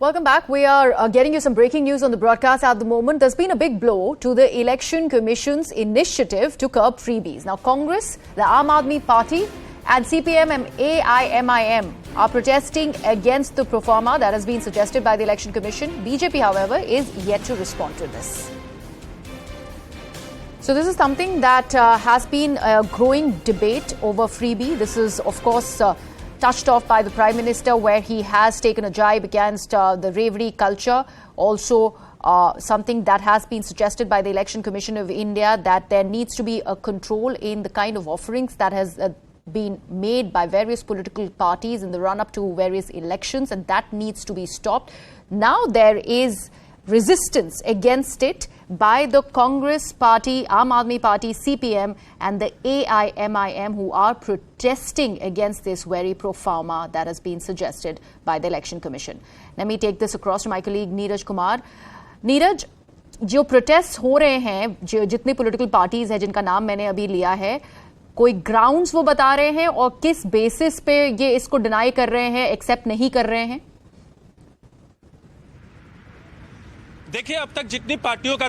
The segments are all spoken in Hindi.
Welcome back. We are getting you some breaking news on the broadcast at the moment. There's been a big blow to the Election Commission's initiative to curb freebies. Now, Congress, the Aam Aadmi Party and CPM and AIMIM are protesting against the proforma that has been suggested by the Election Commission. BJP, however, is yet to respond to this. So this is something that has been a growing debate over freebie. This is, of course, touched off by the Prime Minister, where he has taken a jibe against the Reveri culture. Also, something that has been suggested by the Election Commission of India, that there needs to be a control in the kind of offerings that has been made by various political parties in the run-up to various elections, and that needs to be stopped. Now there is resistance against it by the Congress Party, Aam Aadmi Party, CPM and the AIMIM, who are protesting against this very proforma that has been suggested by the Election Commission. Let me take this across to my colleague Neeraj Kumar. Neeraj, जो प्रोटेस्ट हो रहे हैं, जितने पॉलिटिकल पार्टीज हैं जिनका नाम मैंने अभी लिया है, कोई ग्राउंड्स वो बता रहे हैं और किस बेसिस पे ये इसको डिनाई कर रहे हैं, एक्सेप्ट नहीं कर रहे हैं? देखिए, अब तक जितनी पार्टियों का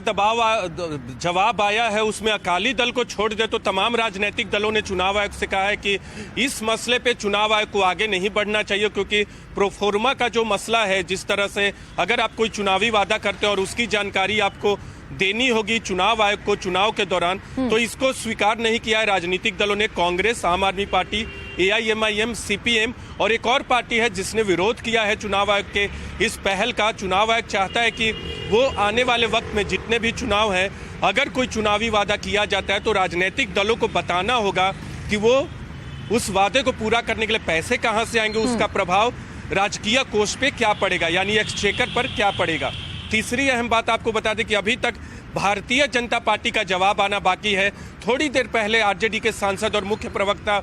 जवाब आया है उसमें अकाली दल को छोड़ दे तो तमाम राजनीतिक दलों ने चुनाव आयोग से कहा है कि इस मसले पे चुनाव आयोग को आगे नहीं बढ़ना चाहिए, क्योंकि प्रोफोर्मा का जो मसला है, जिस तरह से अगर आप कोई चुनावी वादा करते हैं और उसकी जानकारी आपको देनी होगी चुनाव आयोग को चुनाव के दौरान, तो इसको स्वीकार नहीं किया है राजनीतिक दलों ने। कांग्रेस, आम आदमी पार्टी, AIMIM, CPM और एक और पार्टी है जिसने विरोध किया है चुनाव आयोग के इस पहल का। चुनाव आयोग चाहता है कि वो आने वाले वक्त में जितने भी चुनाव हैं, अगर कोई चुनावी वादा किया जाता है तो राजनीतिक दलों को बताना होगा कि वो उस वादे को पूरा करने के लिए पैसे कहां से आएंगे, उसका प्रभाव राजकीय कोष पे क्या पड़ेगा, यानी एक्सचेकर पर क्या पड़ेगा। तीसरी अहम बात आपको बता दें कि अभी तक भारतीय जनता पार्टी का जवाब आना बाकी है। थोड़ी देर पहले आरजेडी के सांसद और मुख्य प्रवक्ता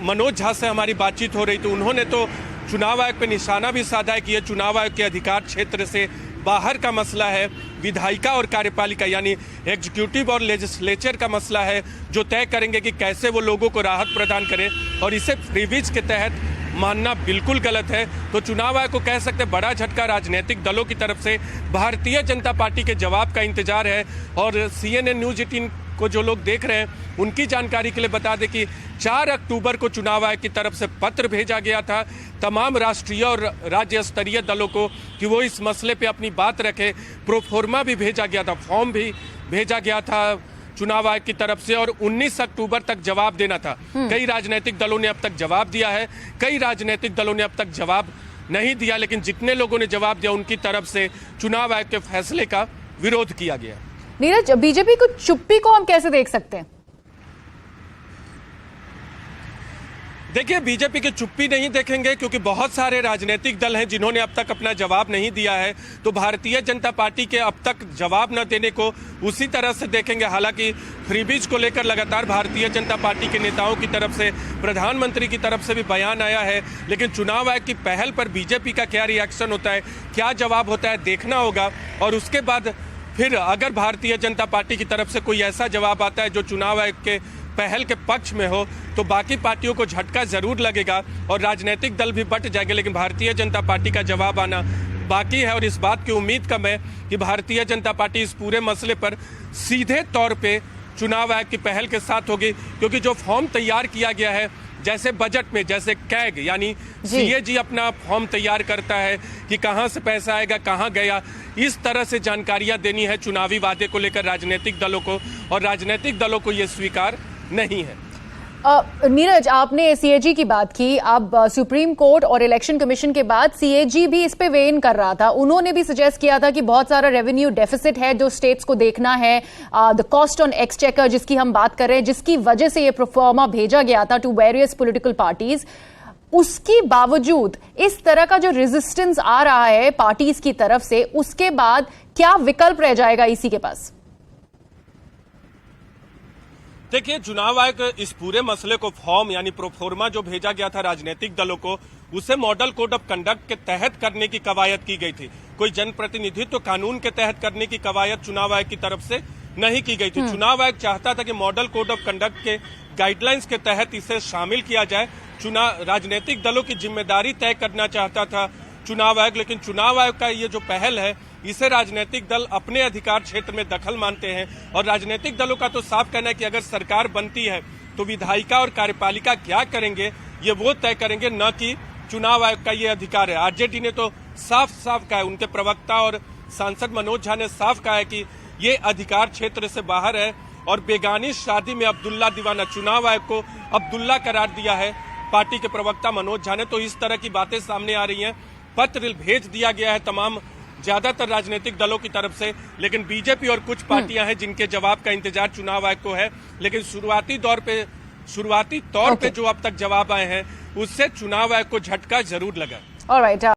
मनोज झा से हमारी बातचीत हो रही, तो उन्होंने तो चुनाव आयोग पर निशाना भी साधा है कि यह चुनाव आयोग के अधिकार क्षेत्र से बाहर का मसला है, विधायिका और कार्यपालिका यानी एग्जीक्यूटिव और लेजिस्लेचर का मसला है, जो तय करेंगे कि कैसे वो लोगों को राहत प्रदान करें, और इसे फ्रीबीज के तहत मानना बिल्कुल गलत है। तो चुनाव आयोग को कह सकते बड़ा झटका राजनीतिक दलों की तरफ से। भारतीय जनता पार्टी के जवाब का इंतजार है, और CNN न्यूज 18 को जो लोग देख रहे हैं उनकी जानकारी के लिए बता दें कि 4 अक्टूबर को चुनाव आयोग की तरफ से पत्र भेजा गया था तमाम राष्ट्रीय और राज्य स्तरीय दलों को कि वो इस मसले पे अपनी बात रखें। प्रोफोर्मा भी भेजा गया था, फॉर्म भी भेजा गया था चुनाव आयोग की तरफ से, और 19 अक्टूबर तक जवाब देना था। कई राजनीतिक दलों ने अब तक जवाब दिया है, कई राजनीतिक दलों ने अब तक जवाब नहीं दिया, लेकिन जितने लोगों ने जवाब दिया उनकी तरफ से चुनाव आयोग के फैसले का विरोध किया गया। नीरज, बीजेपी को चुप्पी को हम कैसे देख सकते हैं? देखिए, बीजेपी की चुप्पी नहीं देखेंगे, क्योंकि बहुत सारे राजनीतिक दल हैं जिन्होंने अब तक अपना जवाब नहीं दिया है। तो भारतीय जनता पार्टी के अब तक जवाब न देने को उसी तरह से देखेंगे। हालांकि फ्रीबीज को लेकर लगातार भारतीय जनता पार्टी के नेताओं की तरफ से, प्रधानमंत्री की तरफ से भी बयान आया है, लेकिन चुनाव आयोग की पहल पर बीजेपी का क्या रिएक्शन होता है, क्या जवाब होता है, देखना होगा। और उसके बाद फिर अगर भारतीय जनता पार्टी की तरफ से कोई ऐसा जवाब आता है जो चुनाव आयोग के पहल के पक्ष में हो, तो बाकी पार्टियों को झटका जरूर लगेगा और राजनीतिक दल भी बट जाएंगे, लेकिन भारतीय जनता पार्टी का जवाब आना बाकी है। और इस बात की उम्मीद कम है कि भारतीय जनता पार्टी इस पूरे मसले पर सीधे तौर पे चुनाव आयोग की पहल के साथ होगी, क्योंकि जो फॉर्म तैयार किया गया है, जैसे बजट में जैसे कैग यानी CAG अपना फॉर्म तैयार करता है कि कहां से पैसा आएगा, कहां गया, इस तरह से जानकारियां देनी है चुनावी वादे को लेकर राजनीतिक दलों को, और राजनीतिक दलों को यह स्वीकार नहीं है। नीरज, आपने CAG की बात की। अब सुप्रीम कोर्ट और इलेक्शन कमीशन के बाद CAG भी इस पे वेइ इन कर रहा था। उन्होंने भी सजेस्ट किया था कि बहुत सारा रेवेन्यू डेफिसिट है जो स्टेट्स को देखना है, द कॉस्ट ऑन एक्सचेकर जिसकी हम बात कर रहे हैं, जिसकी वजह से ये प्रोफॉर्मा भेजा गया था टू वेरियस पॉलिटिकल पार्टीज। उसके बावजूद इस तरह का जो रेजिस्टेंस आ रहा है पार्टीज की तरफ से, उसके बाद क्या विकल्प रह जाएगा EC के पास? देखिए, चुनाव आयोग इस पूरे मसले को फॉर्म यानी प्रोफोर्मा जो भेजा गया था राजनीतिक दलों को, उसे मॉडल कोड ऑफ कंडक्ट के तहत करने की कवायद की गई थी। कोई जनप्रतिनिधित्व कानून के तहत करने की कवायद चुनाव आयोग की तरफ से नहीं की गई थी। चुनाव आयोग चाहता था कि मॉडल कोड ऑफ कंडक्ट के गाइडलाइंस के तहत इसे शामिल किया जाए। राजनीतिक दलों की जिम्मेदारी तय करना चाहता था चुनाव आयोग, लेकिन चुनाव आयोग का ये जो पहल है इसे राजनीतिक दल अपने अधिकार क्षेत्र में दखल मानते हैं। और राजनीतिक दलों का तो साफ कहना है कि अगर सरकार बनती है तो विधायिका और कार्यपालिका क्या करेंगे ये वो तय करेंगे, न कि चुनाव आयोग का ये अधिकार है। आरजेडी ने तो साफ साफ कहा है, उनके प्रवक्ता और सांसद मनोज झा ने साफ कहा है कि ये अधिकार क्षेत्र से बाहर है। और बेगानी शादी में अब्दुल्ला दीवाना, चुनाव आयोग को अब्दुल्ला करार दिया है पार्टी के प्रवक्ता मनोज झा ने। तो इस तरह की बातें सामने आ रही हैं। पत्र भेज दिया गया है तमाम ज्यादातर राजनीतिक दलों की तरफ से, लेकिन बीजेपी और कुछ पार्टियां हैं जिनके जवाब का इंतजार चुनाव आयोग को है। लेकिन शुरुआती तौर पे जो अब तक जवाब आए हैं उससे चुनाव आयोग को झटका जरूर लगा। ऑलराइट।